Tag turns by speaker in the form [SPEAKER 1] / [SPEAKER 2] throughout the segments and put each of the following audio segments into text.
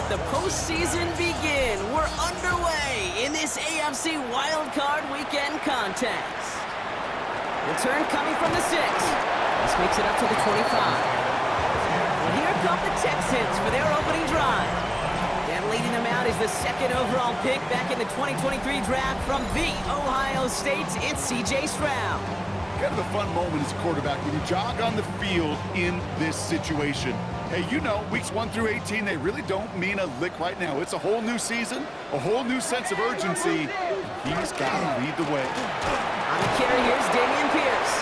[SPEAKER 1] The postseason begin. We're underway in this AFC Wildcard weekend contest. Return coming from the 6. This makes it up to the 25. And here come the Texans for their opening drive. And leading them out is the second overall pick back in the 2023 draft from the Ohio State. It's C.J. Stroud.
[SPEAKER 2] Kind of a fun moment as a quarterback when you jog on the field in this situation. Hey, you know, weeks 1 through 18, they really don't mean a lick right now. It's a whole new season, a whole new sense of urgency. He's got to lead the way.
[SPEAKER 1] On the carry, here's Dameon Pierce.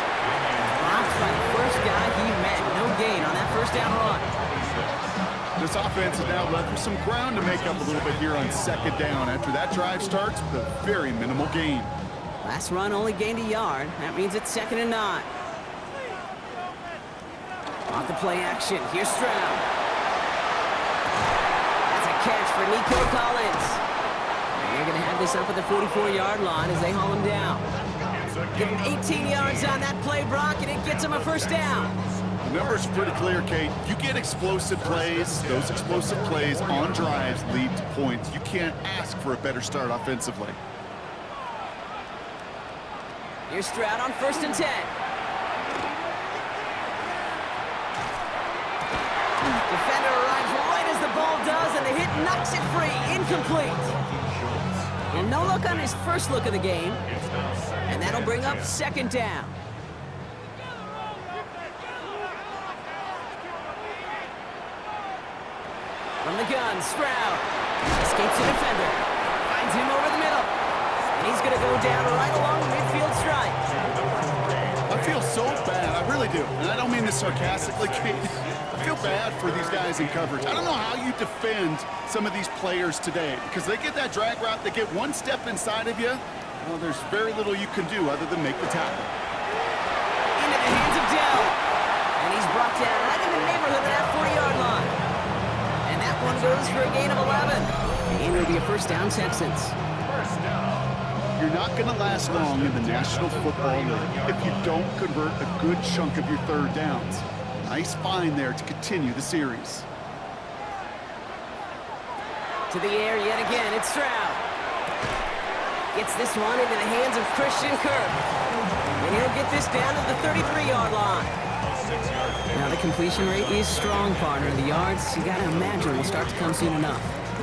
[SPEAKER 1] Blocked by the first guy he met. No gain on that first down run.
[SPEAKER 2] This offense is now left with some ground to make up a little bit here on second down after that drive starts with a very minimal gain.
[SPEAKER 1] Last run only gained a yard. That means it's 2nd and 9. Off the play action, here's Stroud. That's a catch for Nico Collins. And they're going to have this up at the 44-yard line as they haul him down. Give him 18 yards on that play, Brock, and it gets him a first down.
[SPEAKER 2] The numbers are pretty clear, Kate. You get explosive plays. Those explosive plays on drives lead to points. You can't ask for a better start offensively.
[SPEAKER 1] Here's Stroud on 1st and 10. Defender arrives right as the ball does, and the hit knocks it free. Incomplete. And no look on his first look of the game. And that'll bring up 2nd down. From the gun, Stroud escapes the defender. Finds him over the middle. And he's going to go down right along the midfield stripe.
[SPEAKER 2] I feel so bad. I really do. And I don't mean this sarcastically, Kate. I feel bad for these guys in coverage. I don't know how you defend some of these players today because they get that drag route, they get one step inside of you. Well, there's very little you can do other than make the tackle.
[SPEAKER 1] Into the hands of Dell. And he's brought down right in the neighborhood of that 40-yard line. And that one goes for a gain of 11. And it'll be a first down, Texans.
[SPEAKER 2] You're not going to last long in the National Football League if you don't convert a good chunk of your third downs. Nice find there to continue the series.
[SPEAKER 1] To the air yet again, it's Stroud. Gets this one into the hands of Christian Kirk. And he'll get this down to the 33-yard line. Now the completion rate is strong, partner. The yards, you got to imagine, will start to come soon enough.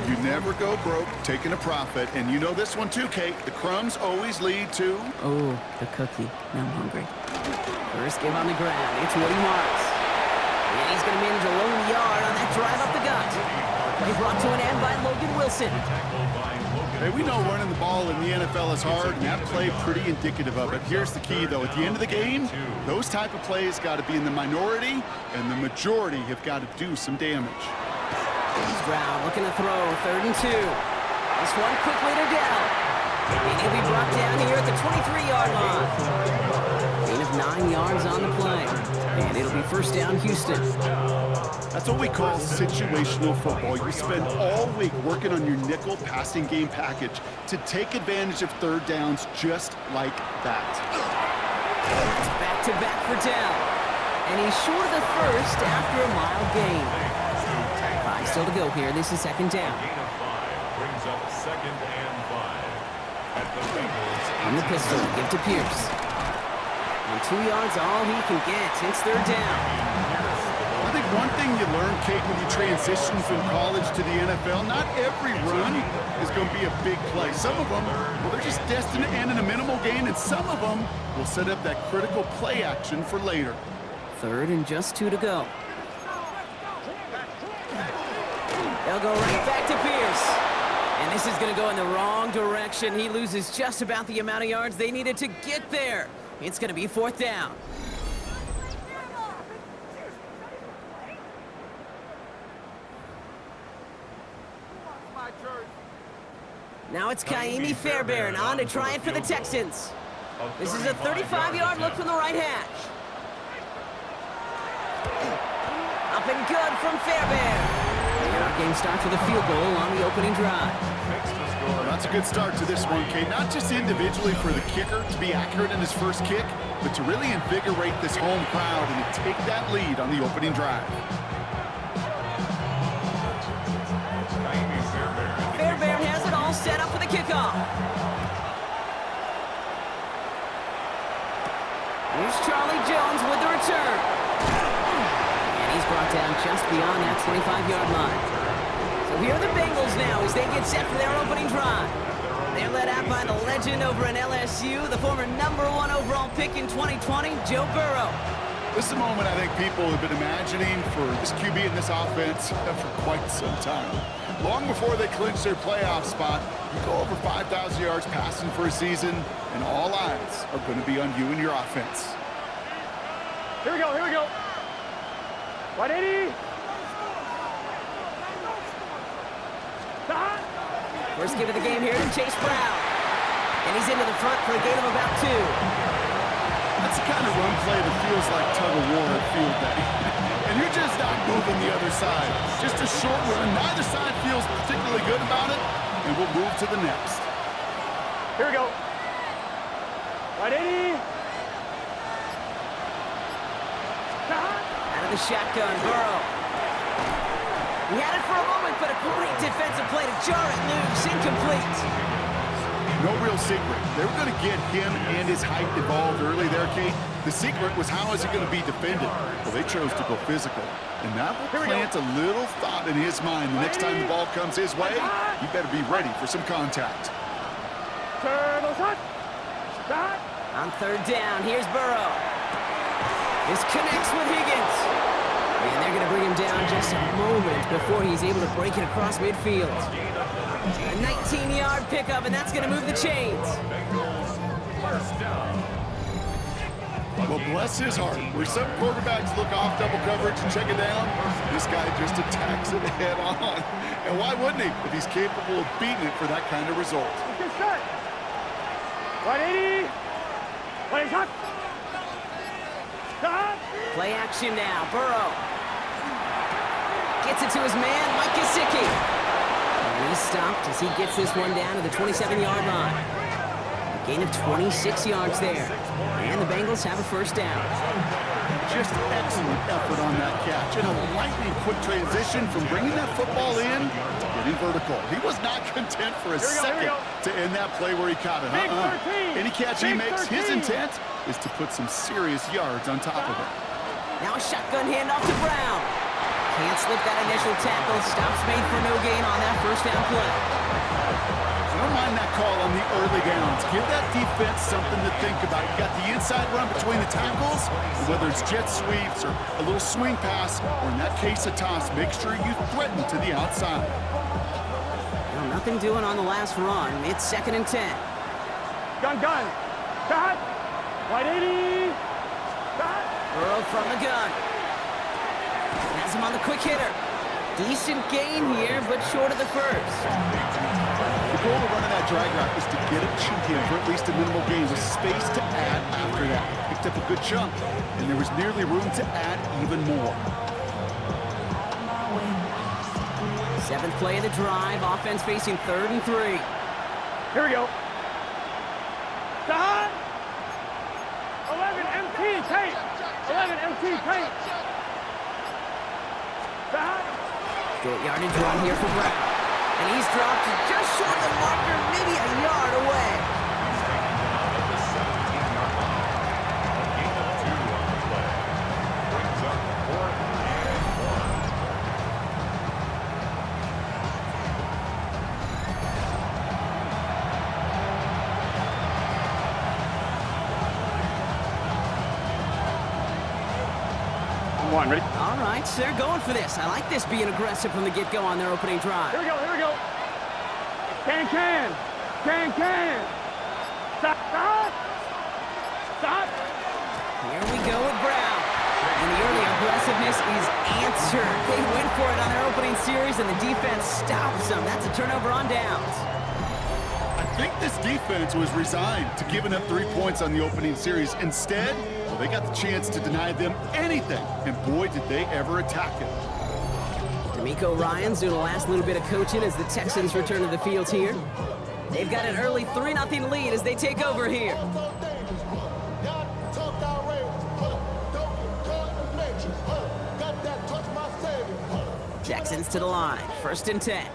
[SPEAKER 2] You never go broke taking a profit. And you know this one too, Kate. The crumbs always lead to...
[SPEAKER 1] Oh, the cookie. Now I'm hungry. First give on the ground. It's Woody Marks. And he's going to manage a lone yard on that drive up the gut. Play brought to an end by Logan Wilson.
[SPEAKER 2] Hey, we know running the ball in the NFL is hard, and that play pretty indicative of it. Here's the key, though. At the end of the game, those type of plays got to be in the minority, and the majority have got to do some damage.
[SPEAKER 1] Stroud looking to throw, 3rd and 2. This one quickly to Dell. And he'll be brought down here at the 23-yard line. Gain of 9 yards on the play. And it'll be first down, Houston.
[SPEAKER 2] That's what we call situational football. You spend all week working on your nickel passing game package to take advantage of third downs just like that.
[SPEAKER 1] It's back-to-back for Dell. And he's short of the first after a mild gain. 5 still to go here. This is 2nd down.
[SPEAKER 3] Gain of 5 brings up 2nd and 5.
[SPEAKER 1] On the pistol, give to Pierce. And 2 yards, all he can get. It's third down.
[SPEAKER 2] I think one thing you learn, Kate, when you transition from college to the NFL, not every run is going to be a big play. Some of them, well, they're just destined to end in a minimal gain, and some of them will set up that critical play action for later.
[SPEAKER 1] Third and just 2 to go. They'll go right back to Pierce. And this is going to go in the wrong direction. He loses just about the amount of yards they needed to get there. It's going to be fourth down. Now it's Kaimi Fairbairn on to try it for the Texans. This is a 35-yard look from the right hash. Up and good from Fairbairn. And our game starts with a field goal on the opening drive.
[SPEAKER 2] Well, that's a good start to this one, Kate. Not just individually for the kicker to be accurate in his first kick, but to really invigorate this home crowd and to take that lead on the opening drive.
[SPEAKER 1] Fairbairn has it all set up for the kickoff. Here's Charlie Jones with the return. And he's brought down just beyond that 25-yard line. So here are the Bengals now as they get set for their opening drive. They're led out by the legend over in LSU, the former #1 overall pick in 2020, Joe Burrow.
[SPEAKER 2] This is a moment I think people have been imagining for this QB in this offense for quite some time. Long before they clinch their playoff spot, you go over 5,000 yards passing for a season, and all eyes are going to be on you and your offense.
[SPEAKER 3] Here we go, here we go. 180.
[SPEAKER 1] First give of the game here to Chase Brown. And he's into the front for a gain of about 2.
[SPEAKER 2] That's the kind of run play that feels like tug-of-war at field day. And you're just not moving the other side. Just a short run. Neither side feels particularly good about it, and we'll move to the next.
[SPEAKER 3] Here we go. 180.
[SPEAKER 1] Out of the shotgun, Burrow. He had it for a moment, but a great defensive play to jar it loose. Incomplete.
[SPEAKER 2] No real secret. They were going to get him and his height involved early there, Kate. The secret was how is he going to be defended? Well, they chose to go physical. And that will plant a little thought in his mind. The next time the ball comes his way, you better be ready for some contact.
[SPEAKER 1] On third down, here's Burrow. This connects with Higgins. And they're going to bring him down just a moment before he's able to break it across midfield. A 19-yard pickup, and that's going to move the chains.
[SPEAKER 2] Well, bless his heart. Where some quarterbacks look off double coverage and check it down, this guy just attacks it head on. And why wouldn't he if he's capable of beating it for that kind of result?
[SPEAKER 3] Good shot. 180. 180.
[SPEAKER 1] Play action now. Burrow gets it to his man, Mike Gesicki. And he's stopped as he gets this one down to the 27-yard line. A gain of 26 yards there. And the Bengals have a first down.
[SPEAKER 2] Just excellent effort on that catch. And a lightning quick transition from bringing that football in to getting vertical. He was not content for a second to end that play where he caught it. Any catch he makes, his intent is to put some serious yards on top of it.
[SPEAKER 1] Now a shotgun handoff to Brown. Can't slip that initial tackle. Stops made for no gain on that first down play.
[SPEAKER 2] I don't mind that call on the early downs. Give that defense something to think about. You got the inside run between the tackles, and whether it's jet sweeps or a little swing pass, or in that case a toss, make sure you threaten to the outside.
[SPEAKER 1] Well, nothing doing on the last run. It's 2nd and 10.
[SPEAKER 3] Gun. Got. 180. Got.
[SPEAKER 1] Burrow from the gun. Has him on the quick hitter. Decent gain here, but short of the first.
[SPEAKER 2] The goal of running that drag route is to get it to him for at least a minimal gain with space to add after that. He picked up a good chunk, and there was nearly room to add even more.
[SPEAKER 1] 7th play of the drive. Offense facing 3rd and 3.
[SPEAKER 3] Here we go. Got. 11 MT tape. 11 MT tape.
[SPEAKER 1] Short yardage run here for Brown. And he's dropped just short of the marker, maybe a yard away.
[SPEAKER 3] One, ready?
[SPEAKER 1] All right, so they're going for this. I like this being aggressive from the get-go on their opening drive.
[SPEAKER 3] Here we go, here we go. Can. Stop, stop. Stop.
[SPEAKER 1] Here we go with Brown. And the early aggressiveness is answered. They went for it on their opening series, and the defense stops them. That's a turnover on downs.
[SPEAKER 2] I think this defense was resigned to giving up 3 points on the opening series. Instead, well, they got the chance to deny them anything. And boy, did they ever attack it.
[SPEAKER 1] D'Amico Ryans doing the last little bit of coaching as the Texans return to the field here. They've got an early 3-0 lead as they take over here. Texans to the line, 1st and 10.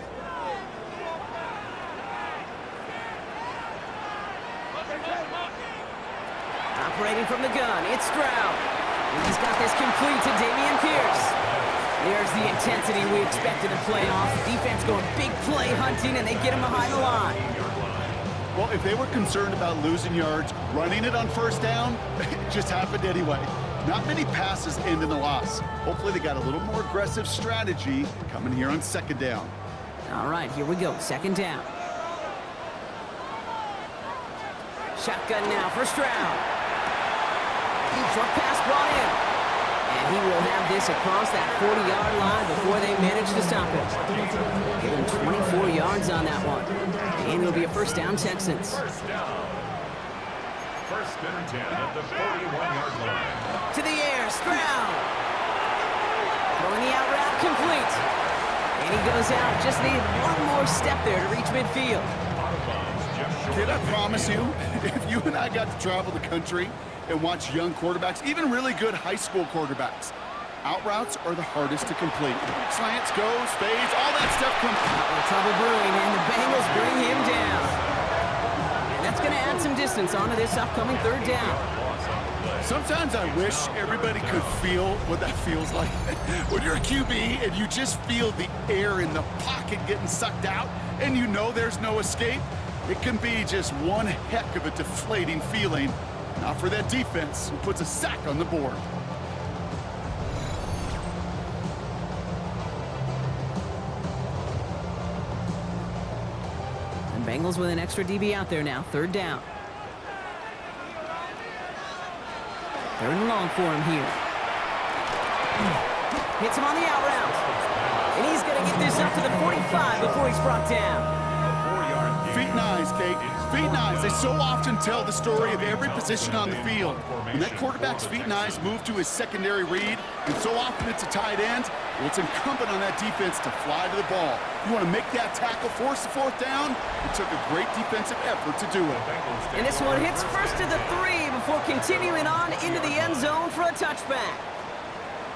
[SPEAKER 1] Operating from the gun, it's Stroud. And he's got this complete to Dameon Pierce. There's the intensity we expected in playoffs. Defense going big play hunting, and they get him behind the line.
[SPEAKER 2] Well, if they were concerned about losing yards, running it on 1st down, it just happened anyway. Not many passes end in a loss. Hopefully they got a little more aggressive strategy coming here on 2nd down.
[SPEAKER 1] All right, here we go, 2nd down. Shotgun now for Stroud. Short pass brought in. And he will have this across that 40-yard line before they manage to stop him. Give him 24 yards on that one. And it'll be a 1st down, Texans.
[SPEAKER 4] 1st down. 1st and 10 at the 41-yard line.
[SPEAKER 1] To the air, Stroud. Throwing the out route complete. And he goes out, just needed one more step there to reach midfield.
[SPEAKER 2] Kid, I promise you, if you and I got to travel the country and watch young quarterbacks, even really good high school quarterbacks, out routes are the hardest to complete. Slants, goes, fades, all that stuff comes.
[SPEAKER 1] Trouble brewing, and the Bengals bring him down. And that's going to add some distance onto this upcoming 3rd down.
[SPEAKER 2] Sometimes I wish everybody could feel what that feels like. When you're a QB and you just feel the air in the pocket getting sucked out and you know there's no escape, it can be just one heck of a deflating feeling. Not for that defense who puts a sack on the board.
[SPEAKER 1] And Bengals with an extra DB out there now, 3rd down. 3rd and long for him here. Hits him on the out route. And he's going to get this up to the 45 before he's brought down.
[SPEAKER 2] Feet and eyes, Kate. Feet and eyes. They so often tell the story of every position on the field. When that quarterback's feet and eyes move to his secondary read, and so often it's a tight end, well, it's incumbent on that defense to fly to the ball. You want to make that tackle, force the 4th down? It took a great defensive effort to do it.
[SPEAKER 1] And this one hits first to the 3 before continuing on into the end zone for a touchback.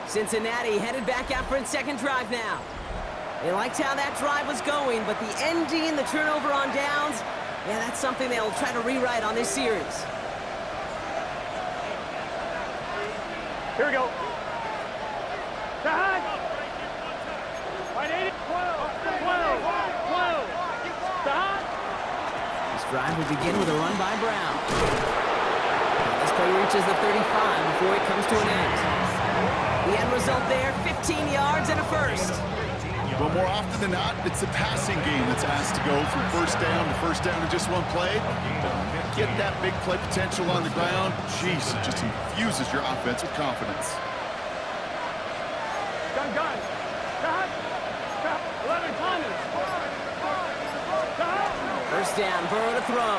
[SPEAKER 1] Cincinnati headed back out for its 2nd drive now. They liked how that drive was going, but the ending, the turnover on downs, yeah, that's something they'll try to rewrite on this series.
[SPEAKER 3] Here we go. Side. Right 80. 12. 12. Side.
[SPEAKER 1] This drive will begin with a run by Brown. This play reaches the 35 before it comes to an end. The end result there, 15 yards and a 1st.
[SPEAKER 2] Well, more often than not, it's the passing game that's asked to go from 1st down to 1st down in just one play. Get that big play potential on the ground. Jeez, it just infuses your offense with confidence.
[SPEAKER 3] Gun. Stop. 11 Thomas. Stop.
[SPEAKER 1] 1st down, Burrow to throw.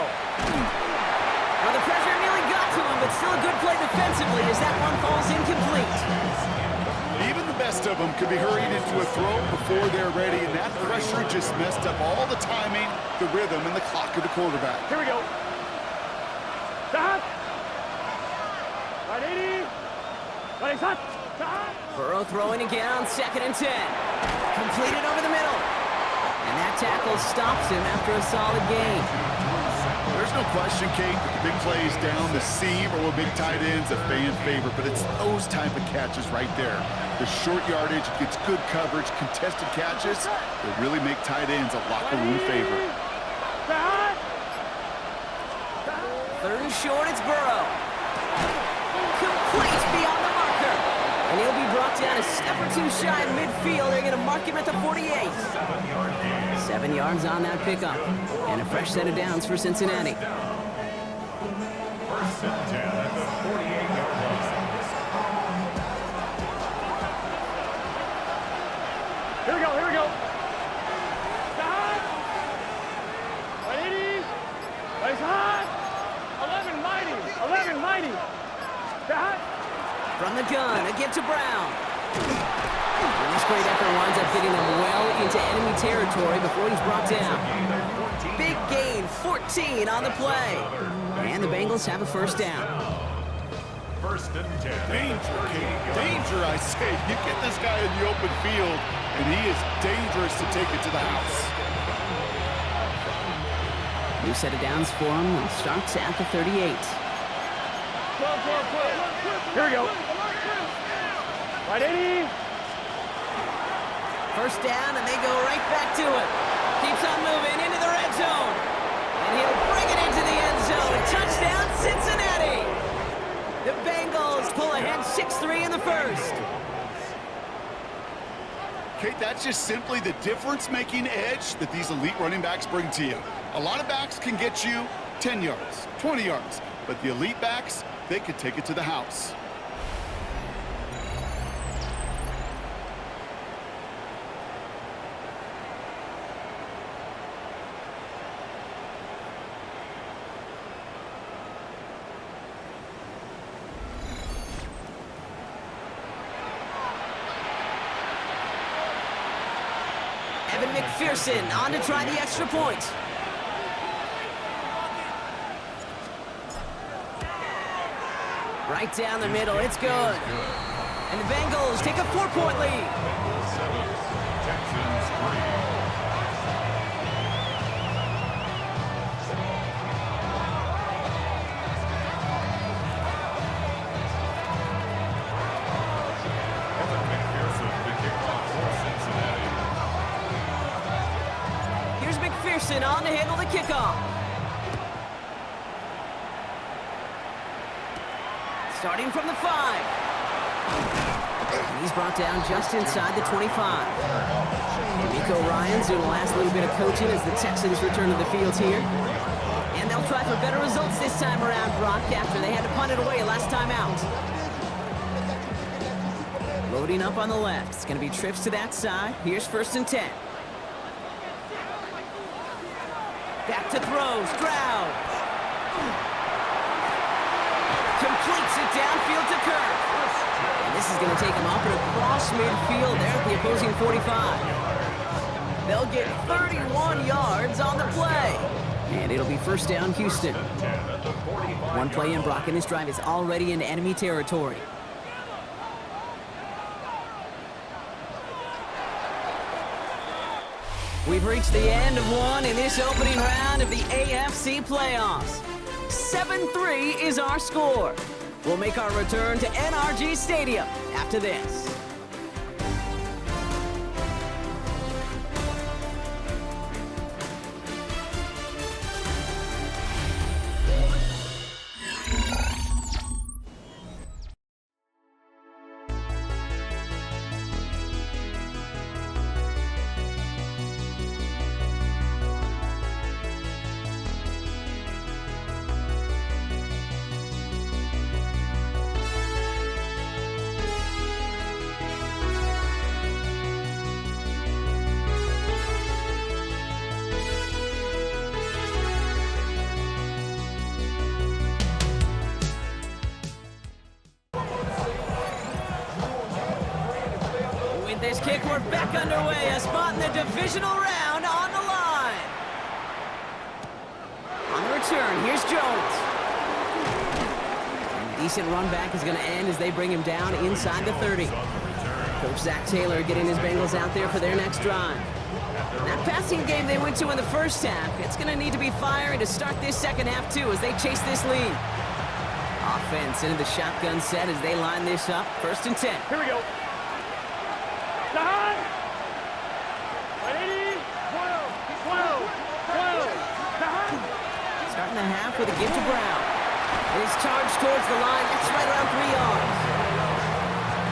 [SPEAKER 1] Well, the pressure nearly got to him, but still a good play defensively as that one falls incomplete.
[SPEAKER 2] Even the best of them could be hurried into a throw before they're ready, and that pressure just messed up all the timing, the rhythm, and the clock of the quarterback.
[SPEAKER 3] Here we go. Stop. Right 80. Right stop. Stop.
[SPEAKER 1] Burrow throwing again on 2nd and 10. Completed over the middle. And that tackle stops him after a solid gain.
[SPEAKER 2] There's no question, Kate, that the big plays down the seam or with big tight ends a fan favorite, but it's those type of catches right there. The short yardage, gets good coverage, contested catches that really make tight ends a locker room favorite.
[SPEAKER 1] 3rd and short, it's Burrow. Complete beyond the marker. And he'll be brought a step or two shy of midfield. They're going to mark him at the 48.
[SPEAKER 4] 7-yard gain.
[SPEAKER 1] 7 yards on that pickup. And a fresh set of downs for Cincinnati.
[SPEAKER 4] First and 10 at the 48-yard line.
[SPEAKER 3] Here we go, here we go. Stop. 180. Place hot. 11 mighty. 11 mighty. Stop.
[SPEAKER 1] From the gun, a give to Brown. And this great effort winds up getting them well into enemy territory before he's brought down. Big gain, 14 on the play. And the Bengals have a first down.
[SPEAKER 4] First and 10.
[SPEAKER 2] Danger, Kate. Danger, I say. You get this guy in the open field, and he is dangerous to take it to the house.
[SPEAKER 1] New set of downs for him. It starts at the 38.
[SPEAKER 3] 12. Here we go. Right 80.
[SPEAKER 1] First down, and they go right back to it. Keeps on moving into the red zone. And he'll bring it into the end zone. Touchdown, Cincinnati! The Bengals pull ahead 6-3 in the first.
[SPEAKER 2] Kate, that's just simply the difference-making edge that these elite running backs bring to you. A lot of backs can get you 10 yards, 20 yards, but the elite backs, they could take it to the house.
[SPEAKER 1] Evan McPherson on to try the extra point. Right down the middle, it's good. And the Bengals take a 4-point lead.
[SPEAKER 4] Bengals 7, Texans 3. Evan McPherson, the kickoff for Cincinnati.
[SPEAKER 1] Here's McPherson on to handle the kickoff. Starting from the 5. And he's brought down just inside the 25. Nico Ryans doing the last little bit of coaching as the Texans return to the field here. And they'll try for better results this time around, Brock, after they had to punt it away last time out. Loading up on the left. It's going to be trips to that side. Here's first and 10. Back to throw. Stroud. Completes it downfield to Kirk. And this is going to take him up and across midfield there at the opposing 45. They'll get 31 yards on the play. And it'll be first down, Houston. One play in, Brock, and this drive is already into enemy territory. We've reached the end of one in this opening round of the AFC playoffs. 7-3 is our score. We'll make our return to NRG Stadium after this. This kick, we're back underway. A spot in the divisional round on the line. On the return, here's Jones. And decent run back is going to end as they bring him down inside the 30. Coach Zach Taylor getting his Bengals out there for their next drive. That passing game they went to in the first half, it's going to need to be firing to start this second half too as they chase this lead. Offense into the shotgun set as they line this up. First and 10.
[SPEAKER 3] Here we go. Starting
[SPEAKER 1] the half with a give to Brown. His charge towards the line, that's right around 3 yards.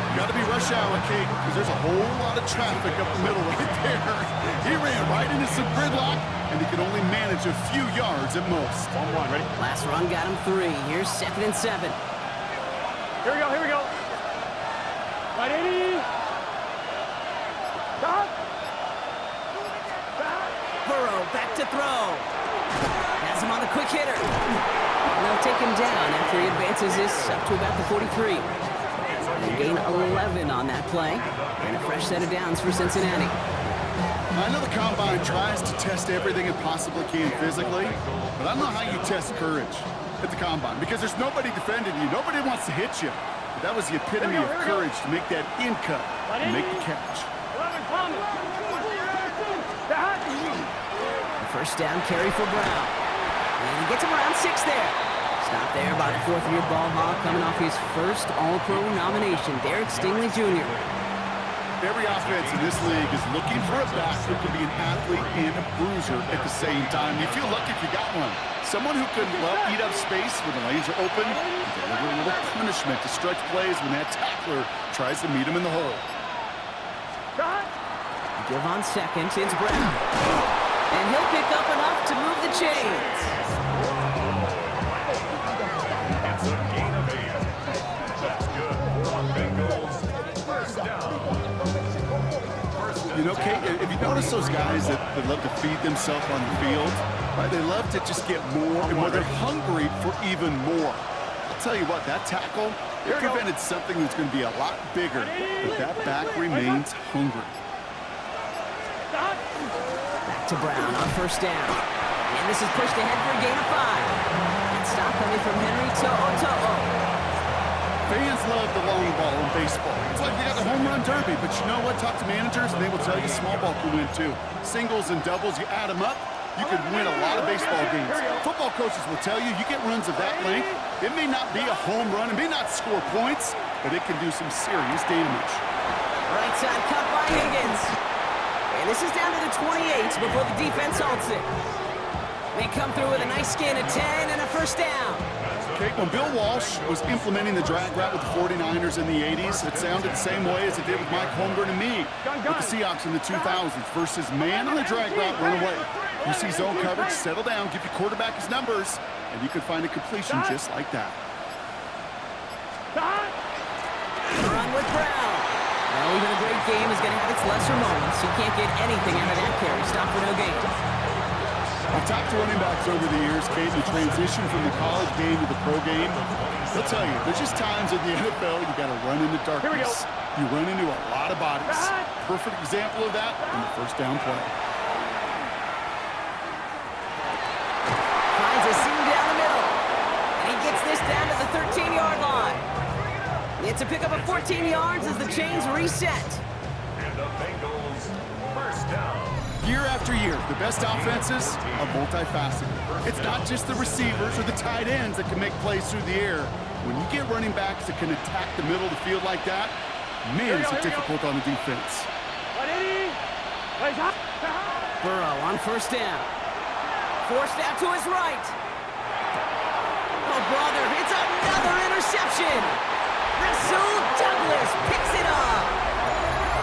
[SPEAKER 2] You got to be rush hour, Kate, because there's a whole lot of traffic up the middle right there. He ran right into some gridlock, and he can only manage a few yards at most.
[SPEAKER 3] 1-1, ready?
[SPEAKER 1] Last run got him 3. Here's 2nd and 7.
[SPEAKER 3] Here we go, here we go. Right, 80. Stop. Stop.
[SPEAKER 1] Burrow back to throw. Has him on the quick hitter. And they'll take him down after he advances this up to about the 43. They gain 11 on that play. And a fresh set of downs for Cincinnati.
[SPEAKER 2] I know the Combine tries to test everything it possibly can physically, but I don't know how you test courage at the Combine because there's nobody defending you. Nobody wants to hit you. But that was the epitome of courage to make that in cut and make the catch.
[SPEAKER 3] 11, Thomas. Stop.
[SPEAKER 1] The first down carry for Brown. And he gets him around 6 there. Stop there by the 4th-year ball hog coming off his first All-Pro nomination, Derek Stingley Jr.
[SPEAKER 2] Every offense in this league is looking for a back who can be an athlete and a bruiser at the same time. You feel lucky if you got one. Someone who can, well, eat up space when the lanes are open and deliver a little punishment to stretch plays when that tackler tries to meet him in the hole.
[SPEAKER 1] Give on 2nd, it's Brown. And he'll pick up enough to move the chains.
[SPEAKER 4] It's a gain of 8. That's good for Bengals. First down.
[SPEAKER 2] You know, Kate, if you notice those guys that love to feed themselves on the field, right? They love to just get more and more. They're hungry for even more. I'll tell you what, that tackle, it prevented something that's going to be a lot bigger, but that back remains hungry.
[SPEAKER 1] Back to Brown on 1st down. And this is pushed ahead for a gain of 5. And stop coming from Henry To'o.
[SPEAKER 2] Fans love the long ball in baseball. It's like they got the home run derby, but you know what? Talk to managers, and they will tell you small ball can win too. Singles and doubles, you add them up, you could win a lot of baseball games. Football coaches will tell you, you get runs of that length, it may not be a home run, it may not score points, but it can do some serious damage.
[SPEAKER 1] Right side cut by Higgins. And this is down to the 28 before the defense halts it. They come through with a nice gain of 10 and a first down.
[SPEAKER 2] Okay, when Bill Walsh was implementing the drag route with the 49ers in the 80s, it sounded the same way as it did with Mike Holmgren and me with the Seahawks in the 2000s versus man on the drag route, run away. You see zone coverage, settle down, give your quarterback his numbers, and you could find a completion just like that.
[SPEAKER 1] Run with Brown. Well, even a great game is going to have its lesser moments. You can't get anything out of that carry. Stop for no gain.
[SPEAKER 2] I've talked to running backs over the years, Kate, the transition from the college game to the pro game. They'll tell you, there's just times in the NFL you got to run into darkness. You run into a lot of bodies. Perfect example of that in the first down play.
[SPEAKER 1] Finds a seam down the middle. And he gets this down to the 13-yard line. It's a pickup of 14 yards as the chains reset.
[SPEAKER 4] And the Bengals first down.
[SPEAKER 2] Year after year, the best offenses are multifaceted. It's not just the receivers or the tight ends that can make plays through the air. When you get running backs that can attack the middle of the field like that, man, is it difficult on the defense.
[SPEAKER 1] Burrow on first down. Forced out to his right. Oh, brother, it's another interception. Rasul Douglas picks it up.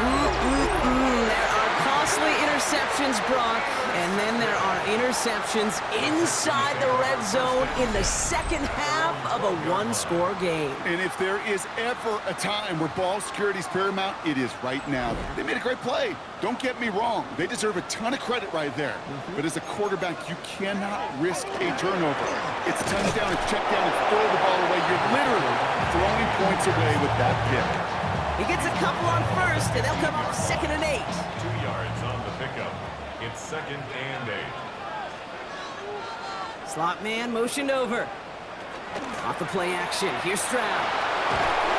[SPEAKER 1] There are costly interceptions, Brock, and then there are interceptions inside the red zone in the second half of a one-score game.
[SPEAKER 2] And if there is ever a time where ball security is paramount, it is right now. They made a great play. Don't get me wrong. They deserve a ton of credit right there. But as a quarterback, you cannot risk a turnover. It's touchdown, it's check down, it's throw the ball away. You're literally throwing points away with that pick.
[SPEAKER 1] He gets a couple on first, and they'll come up 2nd and 8.
[SPEAKER 4] 2 yards on the pickup. It's 2nd and 8.
[SPEAKER 1] Slot man motioned over. Off the play action. Here's Stroud.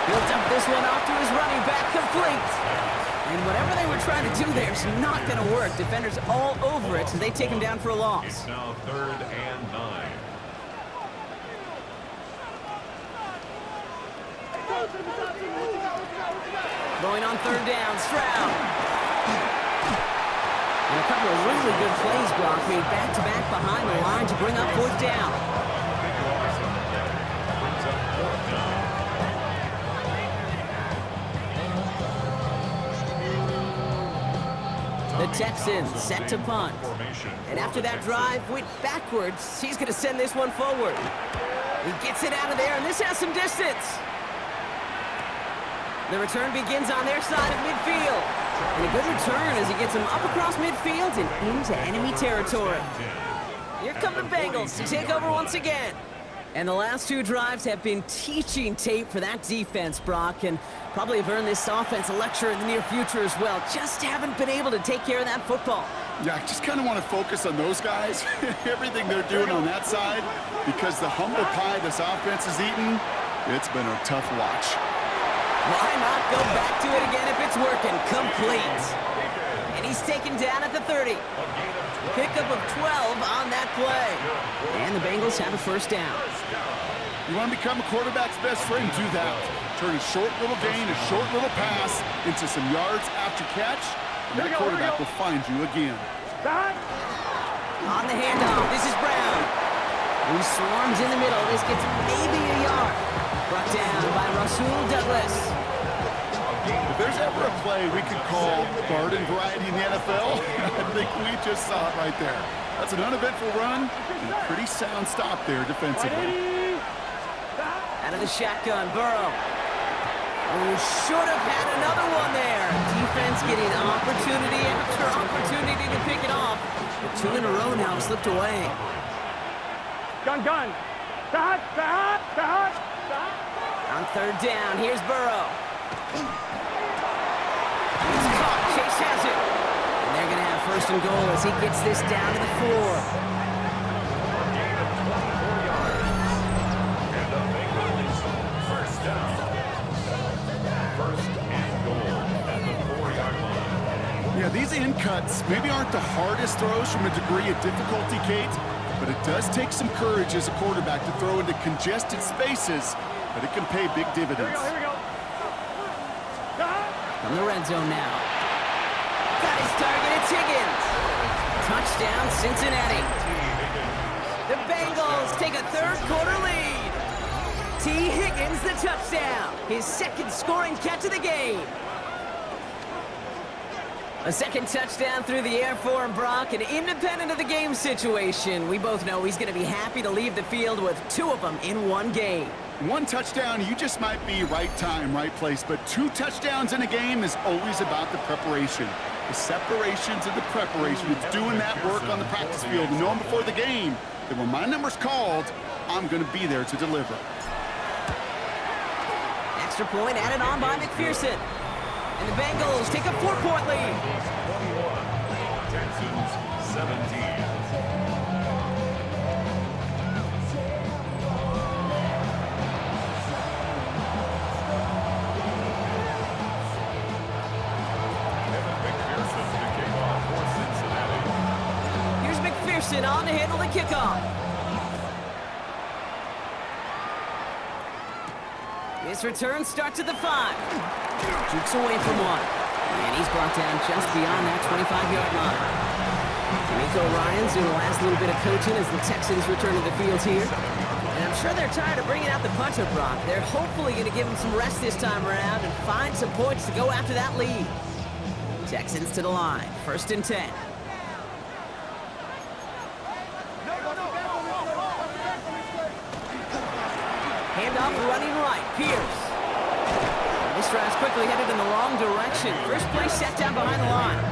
[SPEAKER 1] He'll dump this one off to his running back, complete. And whatever they were trying to do there is not going to work. Defenders all over it, so they take him down for a loss.
[SPEAKER 4] It's now 3rd and 9.
[SPEAKER 1] Throwing on 3rd down, Stroud. And a couple of really good plays, Brock, made back-to-back behind the line to bring up 4th down. Texans set to punt. And after that drive went backwards, he's going to send this one forward. He gets it out of there, and this has some distance. The return begins on their side of midfield. And a good return as he gets him up across midfield and into enemy territory. Here come the Bengals to take over once again. And the last two drives have been teaching tape for that defense, Brock, and probably have earned this offense a lecture in the near future as well. Just haven't been able to take care of that football.
[SPEAKER 2] Yeah, I just kind of want to focus on those guys, everything they're doing on that side, because the humble pie this offense is eating, it's been a tough watch.
[SPEAKER 1] Why not go back to it again if it's working? Complete. And he's taken down at the 30. Pickup of 12 on that play. And the Bengals have a first down.
[SPEAKER 2] You want to become a quarterback's best friend, do that. Turn a short little gain, a short little pass into some yards after catch, and that quarterback will find you again.
[SPEAKER 1] On the handoff, this is Brown. Who swarms in the middle. This gets maybe a yard. Brought down by Rasul Douglas.
[SPEAKER 2] If there's ever a play we could call garden variety in the NFL, I think we just saw it right there. That's an uneventful run and a pretty sound stop there defensively.
[SPEAKER 1] Out of the shotgun, Burrow. Who should have had another one there. Defense getting opportunity after opportunity to pick it off. But two in a row now slipped away.
[SPEAKER 3] Gun.
[SPEAKER 1] On third down, here's Burrow. He's caught. Chase has it. And they're going to have first and goal as he gets this down to the 4.
[SPEAKER 4] Gain of 24 yards. And the Bengals first down. First and goal at the 4-yard line.
[SPEAKER 2] Yeah, these in cuts maybe aren't the hardest throws from a degree of difficulty, Kate, but it does take some courage as a quarterback to throw into congested spaces, but it can pay big dividends.
[SPEAKER 3] Here we go.
[SPEAKER 1] From the red zone now. Got his target, it's Higgins. Touchdown, Cincinnati. The Bengals take a third-quarter lead. T. Higgins, the touchdown. His second scoring catch of the game. A second touchdown through the air for him, Brock, and independent of the game situation, we both know he's going to be happy to leave the field with two of them in one game.
[SPEAKER 2] One touchdown, you just might be right time, right place, but two touchdowns in a game is always about the preparation. The separations and the preparation. It's doing that work on the practice field and knowing before the game that when my number's called, I'm going to be there to deliver.
[SPEAKER 1] Extra point added on by McPherson. And the Bengals take a 4-point lead.
[SPEAKER 4] 21, Texans 17.
[SPEAKER 1] On to handle the kickoff. This return starts at the 5. Jukes away from one. And he's brought down just beyond that 25-yard line. D'Amico Ryans doing the last little bit of coaching as the Texans return to the field here. And I'm sure they're tired of bringing out the punter, Brock. They're hopefully going to give him some rest this time around and find some points to go after that lead. Texans to the line. First and 10. Handoff running right. Pierce. This drive's quickly headed in the wrong direction. First play set down behind the line.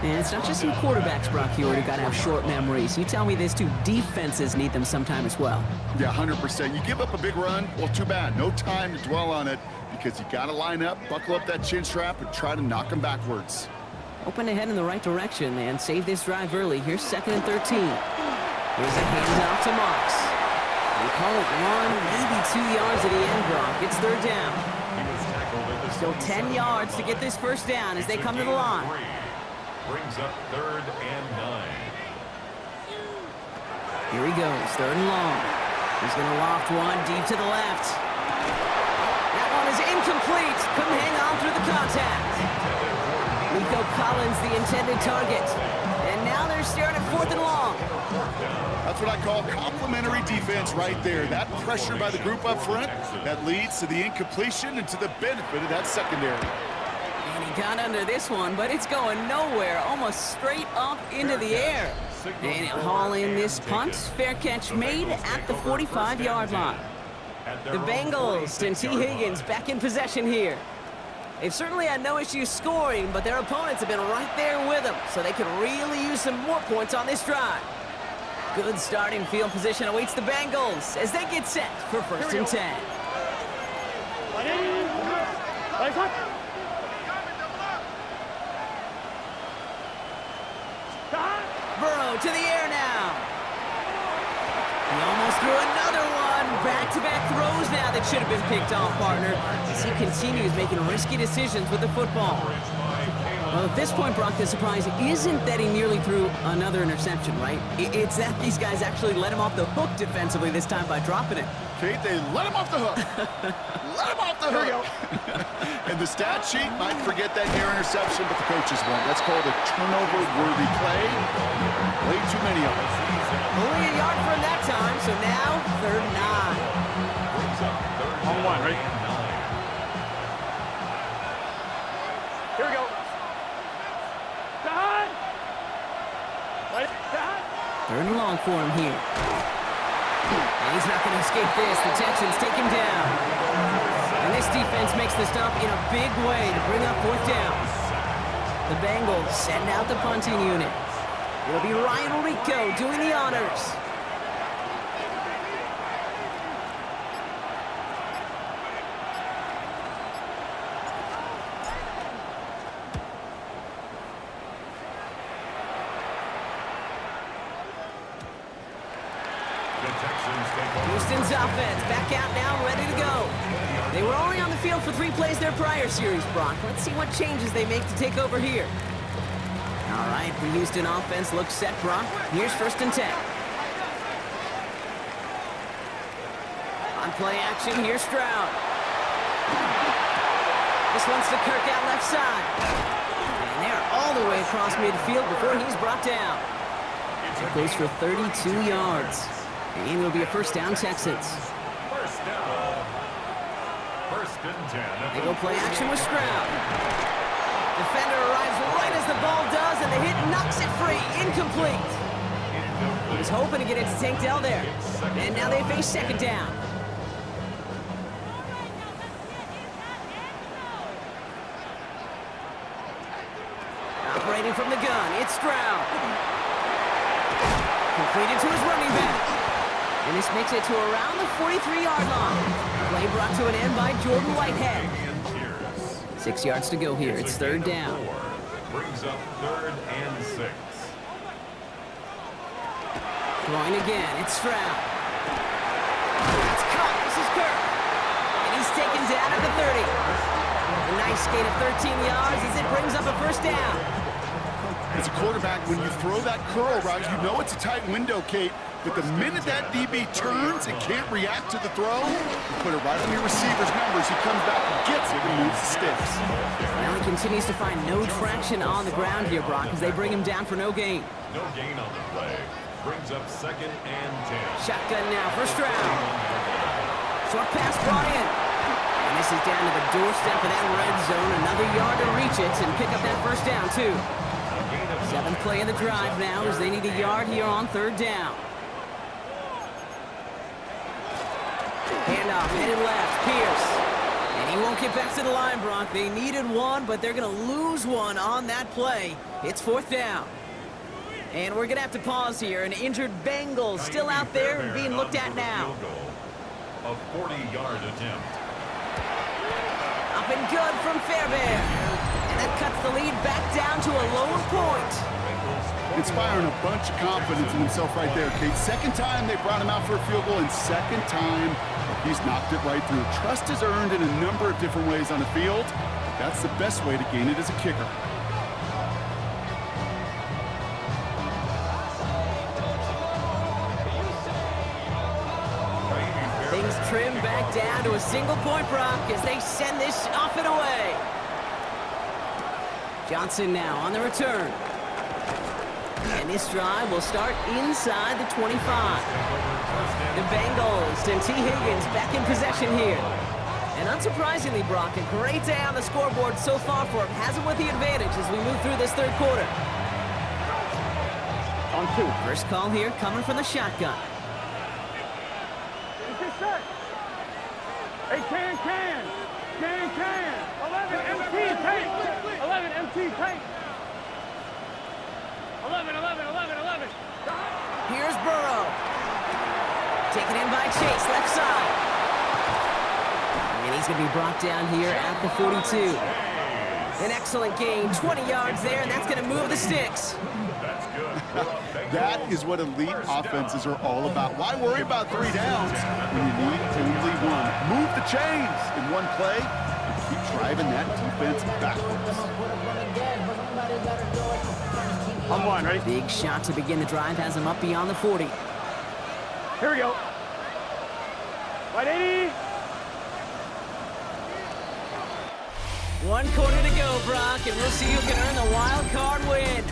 [SPEAKER 1] And it's not just some quarterbacks, Brock, who got to have short memories. You tell me these two defenses need them sometime as well.
[SPEAKER 2] Yeah, 100%. You give up a big run, well, too bad. No time to dwell on it because you got to line up, buckle up that chin strap, and try to knock them backwards.
[SPEAKER 1] Open ahead in the right direction and save this drive early. Here's 2nd and 13. Here's a handoff to Mox. They call it 1, maybe 2 yards at the end, Brock. It's third down. Still 10 yards to get this first down as they come to the line.
[SPEAKER 4] Brings up 3rd and 9.
[SPEAKER 1] Here he goes, 3rd and long. He's going to loft one deep to the left. That one is incomplete. Couldn't hang on through the contact. Nico Collins, the intended target. And now they're staring at 4th and long.
[SPEAKER 2] That's what I call complimentary defense right there. That pressure by the group up front, that leads to the incompletion and to the benefit of that secondary.
[SPEAKER 1] And he got under this one, but it's going nowhere, almost straight up into the air. And he'll haul in this punt. Fair catch made at the 45-yard line. The Bengals and T. Higgins back in possession here. They've certainly had no issues scoring, but their opponents have been right there with them, so they could really use some more points on this drive. Good starting field position awaits the Bengals as they get set for 1st and 10. Burrow to the air now. He almost threw another one. Back-to-back throws now that should have been picked off, partner, as he continues making risky decisions with the football. Well, at this point, Brock, the surprise isn't that he nearly threw another interception, right? It's that these guys actually let him off the hook defensively this time by dropping it.
[SPEAKER 2] Kate, they let him off the hook. Let him off the hook. And the stat sheet might forget that near interception, but the coaches won't. That's called a turnover-worthy play. Way too many of them.
[SPEAKER 1] Only a yard from that time, so now 3rd and 9.
[SPEAKER 3] On 1, right? Here we go. Done.
[SPEAKER 1] 3rd and long for him here. And he's not going to escape this. The Texans take him down. And this defense makes the stop in a big way to bring up 4th down. The Bengals send out the punting unit. It'll be Ryan Rico doing the honors. Houston's offense back out now, ready to go. They were only on the field for 3 plays their prior series, Brock. Let's see what changes they make to take over here. All right, the Houston offense looks set, Brock. Here's 1st and 10. On play action, here's Stroud. This one's to Kirk out left side. And they're all the way across midfield before he's brought down. It goes for 32 yards. And it'll be a 1st down, Texans.
[SPEAKER 4] 1st down. 1st and 10.
[SPEAKER 1] They go play action with Stroud. Defender arrives right as the ball does, and the hit knocks it free. Incomplete. He was hoping to get it to Tank Dell there. And now they face 2nd down. Operating from the gun, it's Stroud. Completed to his running back. And this makes it to around the 43-yard line. Play brought to an end by Jordan Whitehead. 6 yards to go here. It's 3rd down.
[SPEAKER 4] Brings up 3rd and 6.
[SPEAKER 1] Throwing again. It's Stroud. It's caught. This is Kirk. And he's taken down at the 30. A nice gain of 13 yards as it brings up a 1st down.
[SPEAKER 2] As a quarterback, when you throw that curl route, you know it's a tight window, Kate. But the minute that DB turns and can't react to the throw, you put it right on your receiver's numbers. He comes back and gets it and moves the sticks.
[SPEAKER 1] Now he continues to find no traction on the ground here, Brock, as they bring him down for no gain.
[SPEAKER 4] No gain on the play. Brings up 2nd and 10.
[SPEAKER 1] Shotgun now for Stroud. Short pass brought in. And this is down to the doorstep of that red zone. Another yard to reach it and pick up that 1st down, too. 7th play of the drive now as they need a yard here on 3rd down. Handoff, headed left, Pierce. And he won't get back to the line, Brock. They needed one, but they're going to lose one on that play. It's 4th down. And we're going to have to pause here. An injured Bengals still out there and being looked at now.
[SPEAKER 4] A 40-yard attempt.
[SPEAKER 1] Up and good from Fairbairn. And that cuts the lead back down to a lower point.
[SPEAKER 2] Inspiring a bunch of confidence in himself right there, Kate. 2nd time they brought him out for a field goal, and 2nd time he's knocked it right through. Trust is earned in a number of different ways on the field. That's the best way to gain it as a kicker.
[SPEAKER 1] Things trim back down to a single point, Brock, as they send this off and away. Johnson now on the return. And this drive will start inside the 25. The Bengals and T. Higgins back in possession here. And unsurprisingly, Brock, a great day on the scoreboard so far for him. Has him with the advantage as we move through this third quarter.
[SPEAKER 3] On 2.
[SPEAKER 1] First call here coming from the shotgun.
[SPEAKER 3] Hey, can. 11 MT tape. 11 MT tape. 11.
[SPEAKER 1] Here's Burrow. Taken in by Chase, left side. And he's going to be brought down here at the 42. An excellent gain, 20 yards there, and that's going to move the sticks.
[SPEAKER 2] That is what elite offenses are all about. Why worry about 3 downs when you need only 1? Move the chains in one play and keep driving that defense backwards.
[SPEAKER 3] On 1, ready?
[SPEAKER 1] Big shot to begin the drive has him up beyond the 40.
[SPEAKER 3] Here we go. Right 80.
[SPEAKER 1] 1 quarter to go, Brock, and we'll see who can earn the wild card win.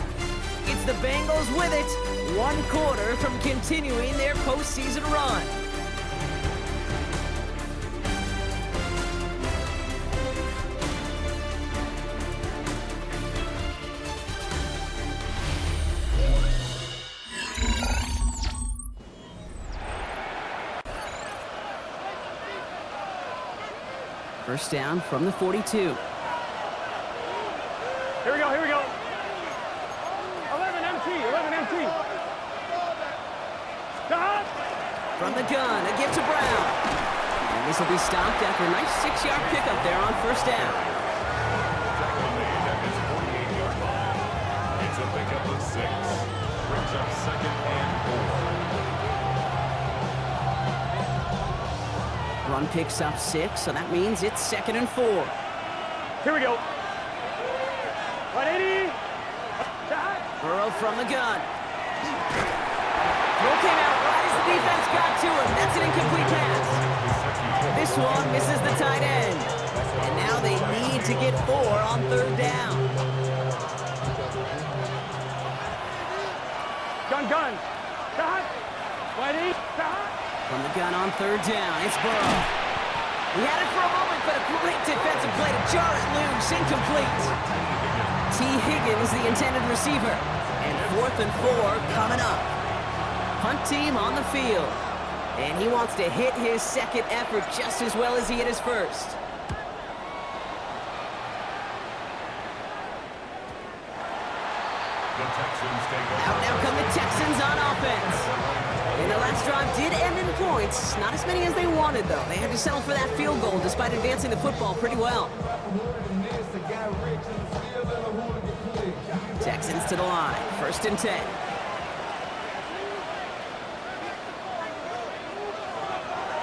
[SPEAKER 1] It's the Bengals with it, 1 quarter from continuing their postseason run. First down from the 42.
[SPEAKER 3] Here we go. 11 MT. Stop.
[SPEAKER 1] From the gun, a gift to Brown. And this will be stopped after a nice 6-yard pickup there on first down.
[SPEAKER 4] Tackle made at his 48-yard line. It's a pickup of 6. Brings up 2nd and 4.
[SPEAKER 1] Run picks up 6, so that means it's 2nd and 4.
[SPEAKER 3] Here we go. 180. Stop.
[SPEAKER 1] Burrow from the gun. Throw came out right as the defense got to him. That's an incomplete pass. This one misses the tight end. And now they need to get 4 on third down.
[SPEAKER 3] Gun. Stop. 180. Stop.
[SPEAKER 1] From the gun on third down, it's Burrow. He had it for a moment, but a great defensive play to jar it loose. Incomplete. T. Higgins, the intended receiver. And 4th and 4 coming up. Punt team on the field. And he wants to hit his second effort just as well as he hit his first.
[SPEAKER 4] The Texans take over.
[SPEAKER 1] Out now come the Texans on offense. And the last drive did end in points. Not as many as they wanted, though. They had to settle for that field goal despite advancing the football pretty well. Texans to the line. 1st and 10.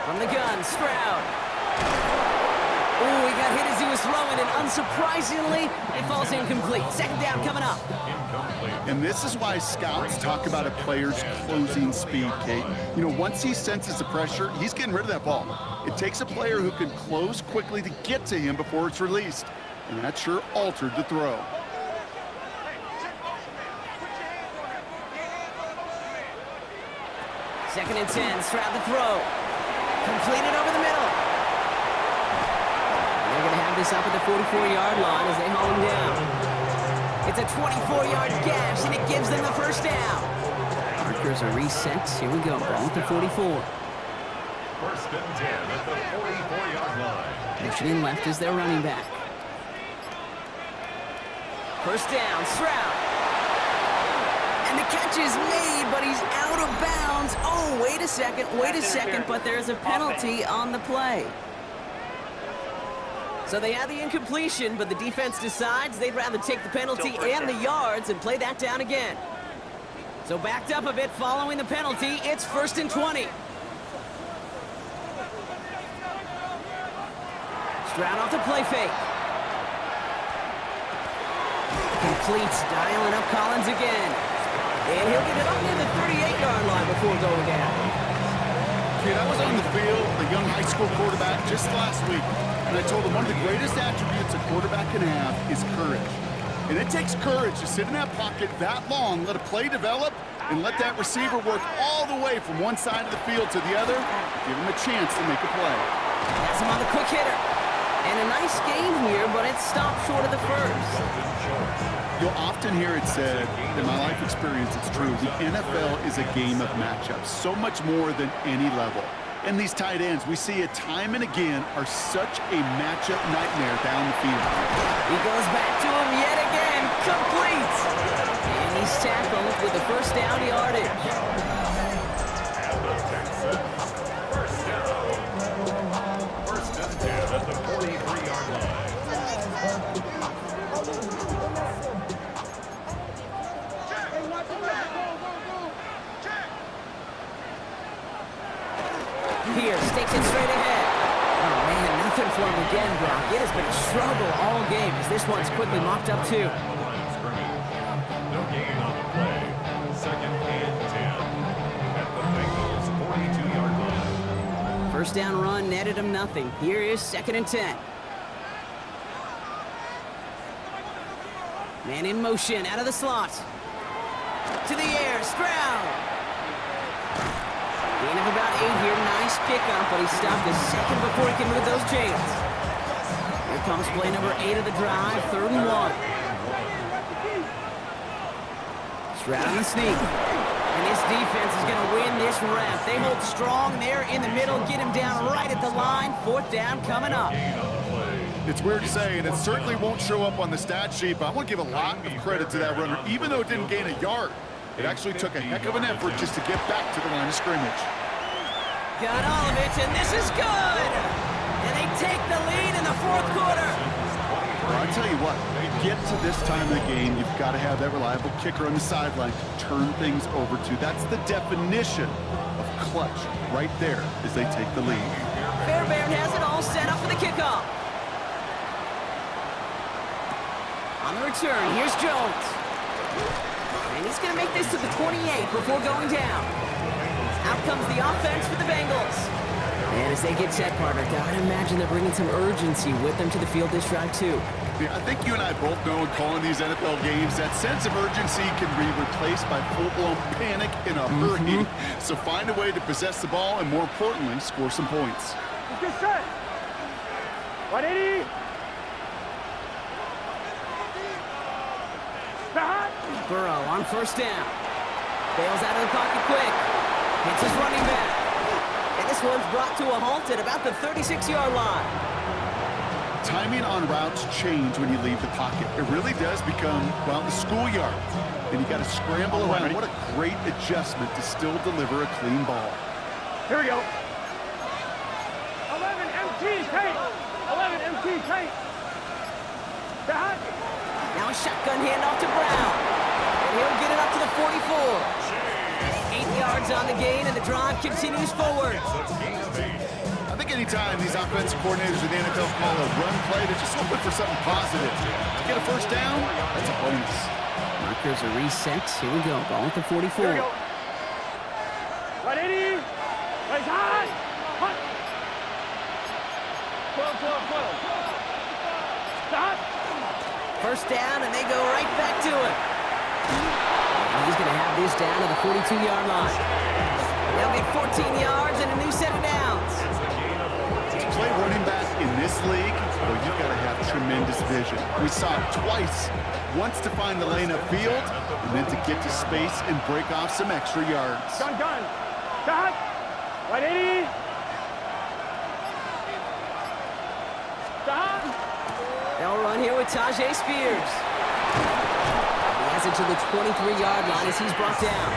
[SPEAKER 1] From the gun, Stroud. Oh, he got hit as he was throwing, and unsurprisingly, it falls incomplete. 2nd down coming up.
[SPEAKER 2] And this is why scouts talk about a player's closing speed, Kate. You know, once he senses the pressure, he's getting rid of that ball. It takes a player who can close quickly to get to him before it's released. And that sure altered the throw.
[SPEAKER 1] Second and 10, Stroud the throw. Completed over the middle. And they're going to have this up at the 44-yard line as they haul him down. It's a 24-yard gash, and it gives them the first down. Markers are reset. Here we go. Ball at the 44.
[SPEAKER 4] 1st and 10 at the 44-yard line.
[SPEAKER 1] Pushing left is their running back. First down, Stroud. And the catch is made, but he's out of bounds. Oh, wait a second, but there's a penalty on the play. So they had the incompletion, but the defense decides they'd rather take the penalty and the yards and play that down again. So backed up a bit following the penalty, it's 1st and 20. Stroud off the play fake. Complete, dialing up Collins again. And he'll get it up near the 38-yard line before going down.
[SPEAKER 2] Kid, I was on the field, a young high school quarterback, just last week. And I told him one of the greatest attributes a quarterback can have is courage. And it takes courage to sit in that pocket that long, let a play develop, and let that receiver work all the way from one side of the field to the other, give him a chance to make a play.
[SPEAKER 1] Has him on the quick hitter. And a nice gain here, but it stopped short of the first.
[SPEAKER 2] You'll often hear it said, in my life experience, it's true, the NFL is a game of matchups, so much more than any level. And these tight ends, we see it time and again, are such a matchup nightmare down the field.
[SPEAKER 1] He goes back to him yet again, complete. And he's tackled with the first down yardage.
[SPEAKER 4] First and 10 at the 43-yard line.
[SPEAKER 1] Pierce takes it straight ahead. Oh, man, nothing for him again, Brock. It has been a struggle all game as this one's quickly mopped up, too.
[SPEAKER 4] No gain on the play. Second and 10 at the Bengals 42-yard line.
[SPEAKER 1] First down run netted him nothing. Here is second and 10. Man in motion, out of the slot. To the air, Stroud. Gain of about 8 here, nice pickup, but he stopped a second before he can move those chains. Here comes play number 8 of the drive, 3rd and 1. Stroud on the sneak. And this defense is going to win this rep. They hold strong there in the middle, get him down right at the line. 4th down coming up.
[SPEAKER 2] It's weird to say, and it certainly won't show up on the stat sheet, but I want to give a lot of credit to that runner. Even though it didn't gain a yard, it actually took a heck of an effort just to get back to the line of scrimmage.
[SPEAKER 1] Got all of it, and this is good! And they take the lead in the 4th quarter.
[SPEAKER 2] Well, I tell you what, you get to this time of the game, you've got to have that reliable kicker on the sideline to turn things over to. That's the definition of clutch right there as they take the lead.
[SPEAKER 1] Fairbairn has it all set up for the kickoff. On the return, here's Jones. And he's going to make this to the 28 before going down. Out comes the offense for the Bengals. And as they get set, partner, gotta imagine they're bringing some urgency with them to the field this drive, too.
[SPEAKER 2] Yeah, I think you and I both know in calling these NFL games, that sense of urgency can be replaced by full-blown panic in a hurry. So find a way to possess the ball and, more importantly, score some points.
[SPEAKER 3] Get set. 180.
[SPEAKER 1] Burrow on first down. Bails out of the pocket quick. Hits his running back. And this one's brought to a halt at about the 36-yard line.
[SPEAKER 2] Timing on routes change when you leave the pocket. It really does become, well, the schoolyard. And you got to scramble around. What a great adjustment to still deliver a clean ball.
[SPEAKER 3] Here we go. 11 MT tape. 11 MT tape.
[SPEAKER 1] Now a shotgun handoff to Brown. And he'll get it up to the 44. 8 yards on the gain, and the drive continues forward.
[SPEAKER 2] I think anytime these offensive coordinators in the NFL call a run play, they're just looking for something positive. To get a first down, that's a bonus.
[SPEAKER 1] Markers are reset. Here we go. Ball at the 44.
[SPEAKER 3] Here we go. 180. Raise high. Hunt. 12, 12, 12. Stop.
[SPEAKER 1] First down, and they go right back to it. And he's going to have this down to the 42-yard line. They'll get 14 yards and a new set of downs.
[SPEAKER 2] To play running back in this league, well, you've got to have tremendous vision. We saw it twice. Once to find the lane upfield, and then to get to space and break off some extra yards.
[SPEAKER 3] Gun. Stop. 180. Stop.
[SPEAKER 1] They'll run here with Tajay Spears. He has it to the 23-yard line as he's brought down.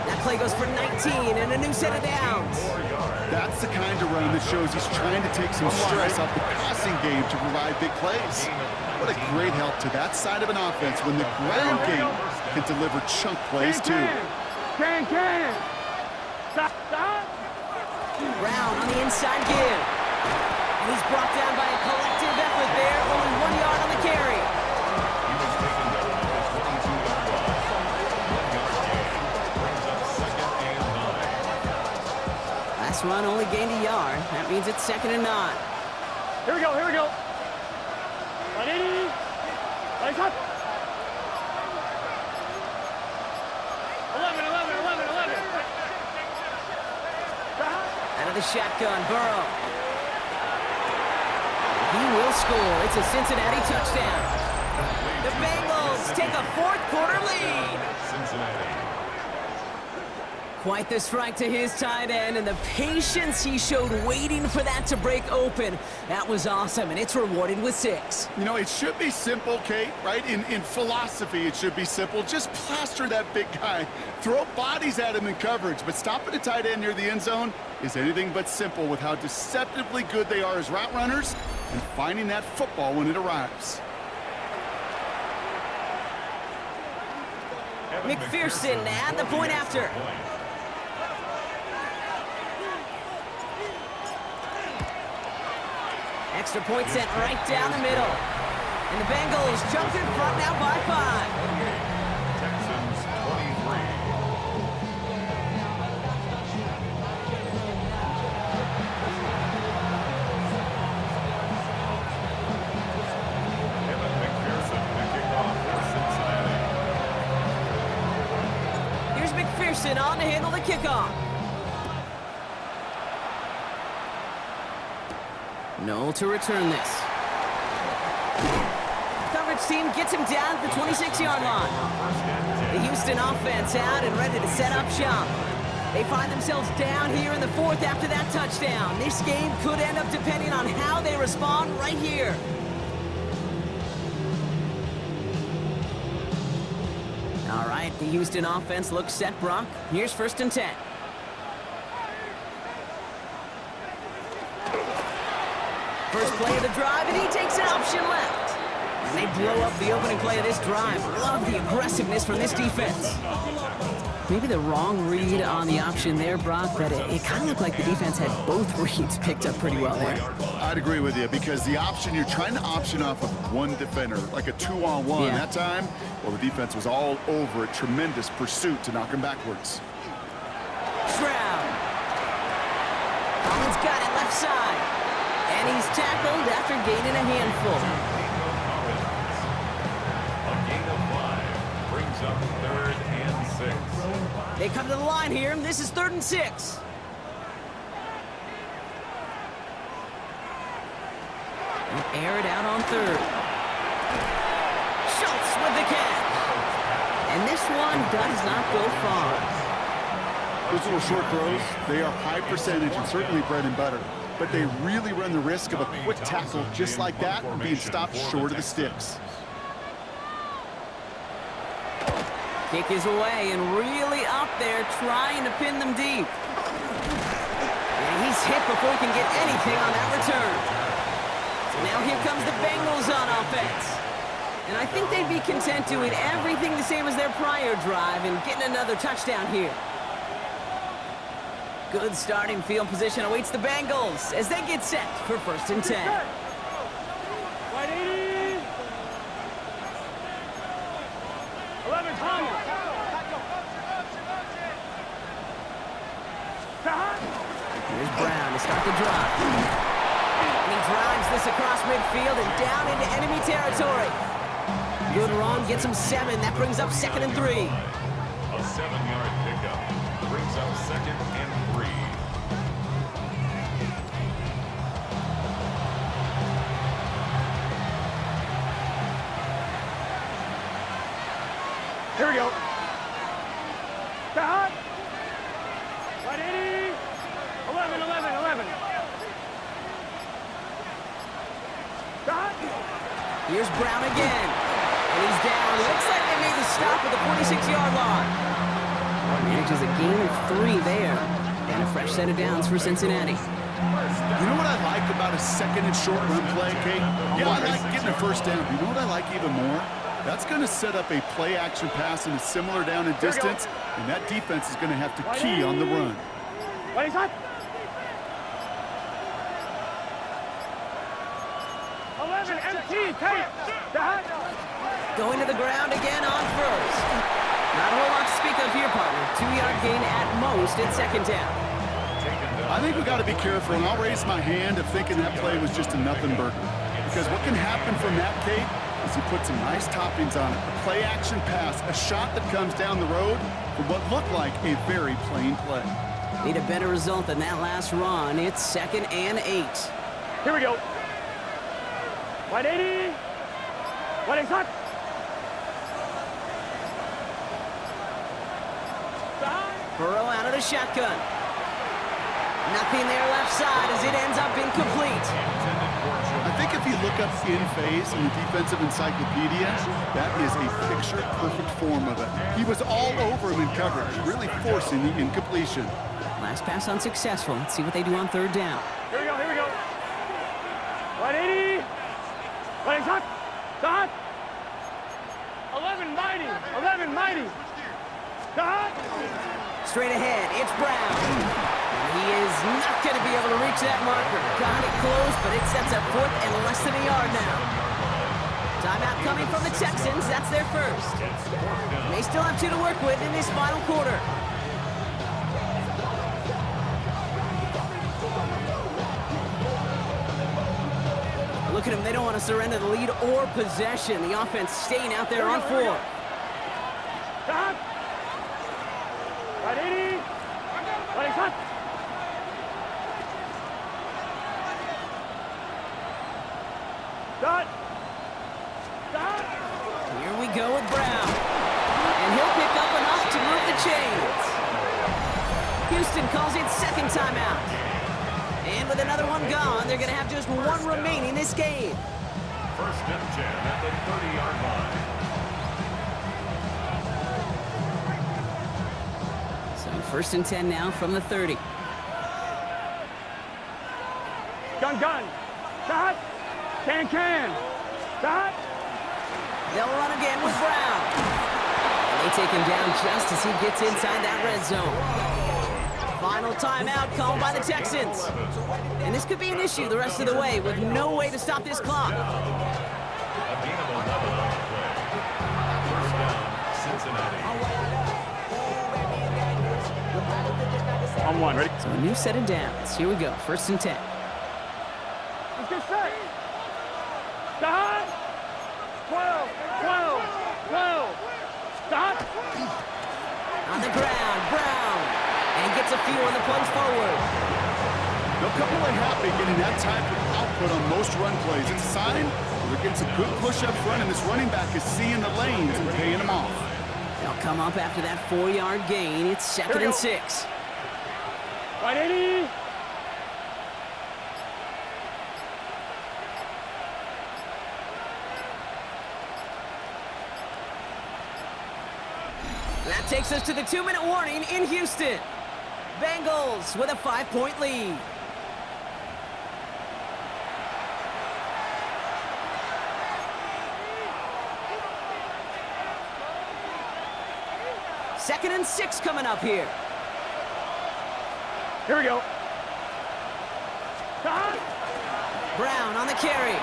[SPEAKER 1] That play goes for 19 and a new set of downs.
[SPEAKER 2] That's the kind of run that shows he's trying to take some stress off the passing game to provide big plays. What a great help to that side of an offense when the ground game can deliver chunk plays too.
[SPEAKER 3] Can. Stop.
[SPEAKER 1] Brown on the inside give. And he's brought down by a collective effort there. Only 1 yard on the carry. Last run only gained a yard. That means it's 2nd and 9.
[SPEAKER 3] Here we go. 180. Raise up. 11.
[SPEAKER 1] Out of the shotgun, Burrow. He will score. It's a Cincinnati touchdown. The Bengals take a fourth-quarter lead.
[SPEAKER 4] Cincinnati.
[SPEAKER 1] Quite the strike to his tight end, and the patience he showed waiting for that to break open. That was awesome, and it's rewarded with 6.
[SPEAKER 2] You know, it should be simple, Kate, right? In philosophy, it should be simple. Just plaster that big guy. Throw bodies at him in coverage, but stopping a tight end near the end zone is anything but simple with how deceptively good they are as route runners and finding that football when it arrives.
[SPEAKER 1] McPherson at the point after. Extra point sent right down the middle. And the Bengals jump in front now by 5.
[SPEAKER 4] Texans 23. Evan McPherson to kick off for Cincinnati.
[SPEAKER 1] Here's McPherson on to handle the kickoff. No to return this. Coverage team gets him down at the 26-yard line. The Houston offense out and ready to set up shop. They find themselves down here in the 4th after that touchdown. This game could end up depending on how they respond right here. All right, the Houston offense looks set, Brock. Here's 1st and 10. First play of the drive, and he takes an option left. And they blow up the opening play of this drive. Love the aggressiveness from this defense. Maybe the wrong read on the option there, Brock, but it kind of looked like the defense had both reads picked up pretty well there.
[SPEAKER 2] I'd agree with you because the option, you're trying to option off of one defender, like a 2-on-1 that time. Well, the defense was all over it. Tremendous pursuit to knock him backwards.
[SPEAKER 1] Stroud. Collins got it left side. And he's tackled after gaining a handful.
[SPEAKER 4] A gain of 5 brings up 3rd and 6.
[SPEAKER 1] They come to the line here, and this is 3rd and 6. And air it out on 3rd. Schultz with the catch. And this one does not go far.
[SPEAKER 2] Those little short throws, they are high percentage and certainly bread and butter. But they really run the risk of a quick tackle just like that and being stopped short of the sticks.
[SPEAKER 1] Kick is away and really up there trying to pin them deep. And he's hit before he can get anything on that return. So now here comes the Bengals on offense. And I think they'd be content doing everything the same as their prior drive and getting another touchdown here. Good starting field position awaits the Bengals as they get set for 1st and 10.
[SPEAKER 3] Right 80. 11 Thomas.
[SPEAKER 1] Here's Brown to start the drive. And he drives this across midfield and down into enemy territory. Good run, gets him 7. That brings up 2nd and 3.
[SPEAKER 4] A 7-yard pickup brings up 2nd and 3.
[SPEAKER 3] Here we go. Cut. Right 80. 11, 11, 11. Cut.
[SPEAKER 1] Here's Brown again. And he's down. Looks like they made the stop at the 46-yard line. Manages a gain of 3 there. And a fresh set of downs for Cincinnati.
[SPEAKER 2] You know what I like about a 2nd and short run play, Kate? Yeah, I like getting a 1st down. You know what I like even more? That's going to set up a play-action pass in a similar down and distance, and that defense is going to have to key on the run.
[SPEAKER 3] What is that? 11 MT, Tate.
[SPEAKER 1] Going to the ground again on 1st. Not a whole lot to speak of here, partner. 2-yard gain at most at 2nd down.
[SPEAKER 2] I think we got to be careful, and I'll raise my hand of thinking that play was just a nothing burger. Because what can happen from that, Kate, is he put some nice toppings on it. A play-action pass, a shot that comes down the road for what looked like a very plain play.
[SPEAKER 1] Need a better result than that last run. It's 2nd and 8.
[SPEAKER 3] Here we go. Wide 80. Wide hot.
[SPEAKER 1] Burrow out of the shotgun. Nothing there left side as it ends up incomplete.
[SPEAKER 2] I think if you look up in phase in the defensive encyclopedia, that is a picture-perfect form of it. He was all over him in coverage, really forcing the incompletion.
[SPEAKER 1] Last pass unsuccessful. Let's see what they do on third down.
[SPEAKER 3] Here we go, here we go. Wide 80. Wide hot. Hot. 11 mighty. 11 mighty. Hot.
[SPEAKER 1] Straight ahead, it's Brown. And he is not going to be able to reach that marker. Got it close, but it sets up fourth and less than a yard now. Timeout coming from the Texans. That's their first. And they still have 2 to work with in this final quarter. Look at them. They don't want to surrender the lead or possession. The offense staying out there on 4.
[SPEAKER 3] Stop. Right 80. Right hot. Dot. Dot.
[SPEAKER 1] Here we go with Brown. And he'll pick up enough to move the chains. Houston calls it second timeout. And with another one gone, they're going to have just 1 remaining this game.
[SPEAKER 4] First and 10 at the 30-yard line.
[SPEAKER 1] So first and 10 now from the 30.
[SPEAKER 3] Gun. Dot. Can. Dot.
[SPEAKER 1] They'll run again with Brown. And they take him down just as he gets inside that red zone. Final timeout called by the Texans. And this could be an issue the rest of the way with no way to stop this clock.
[SPEAKER 4] A gain of 11 on the play. First down, Cincinnati.
[SPEAKER 3] On 1, ready?
[SPEAKER 1] So a new set of downs. Here we go, first and 10.
[SPEAKER 3] Let's get set. Stop. 12. Stop.
[SPEAKER 1] On the ground, Brown. And he gets a few on the plunge forward.
[SPEAKER 2] They'll come away happy getting that type of output on most run plays. It's a sign they're getting some good push up front, and this running back is seeing the lanes and paying them off.
[SPEAKER 1] They'll come up after that 4-yard gain. It's second and 6.
[SPEAKER 3] Right 80.
[SPEAKER 1] That takes us to the 2-minute warning in Houston. Bengals with a 5-point lead. Second and 6 coming up here.
[SPEAKER 3] Here we go. Stop.
[SPEAKER 1] Brown on the carry.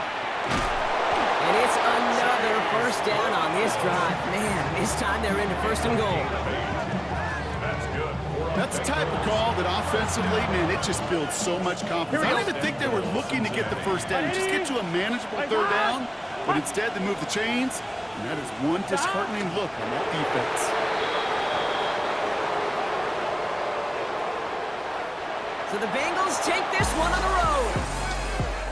[SPEAKER 1] And it's another first down on this drive. Man, this time they're into first and goal.
[SPEAKER 4] That's good.
[SPEAKER 2] That's the type of call that offensively, man, it just builds so much confidence. I don't even think they were looking to get the first down. Just get to a manageable third down, but instead they move the chains, and that is one disheartening look on that defense.
[SPEAKER 1] So the Bengals take this one on the road.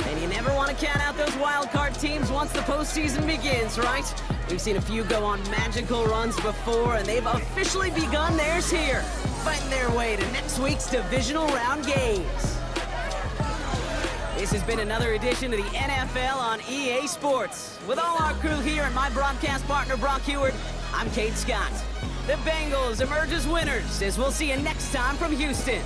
[SPEAKER 1] And you never want to count out those wildcard teams once the postseason begins, right? We've seen a few go on magical runs before, and they've officially begun theirs here, fighting their way to next week's divisional round games. This has been another edition of the NFL on EA Sports. With all our crew here and my broadcast partner, Brock Heward, I'm Kate Scott. The Bengals emerge as winners, as we'll see you next time from Houston.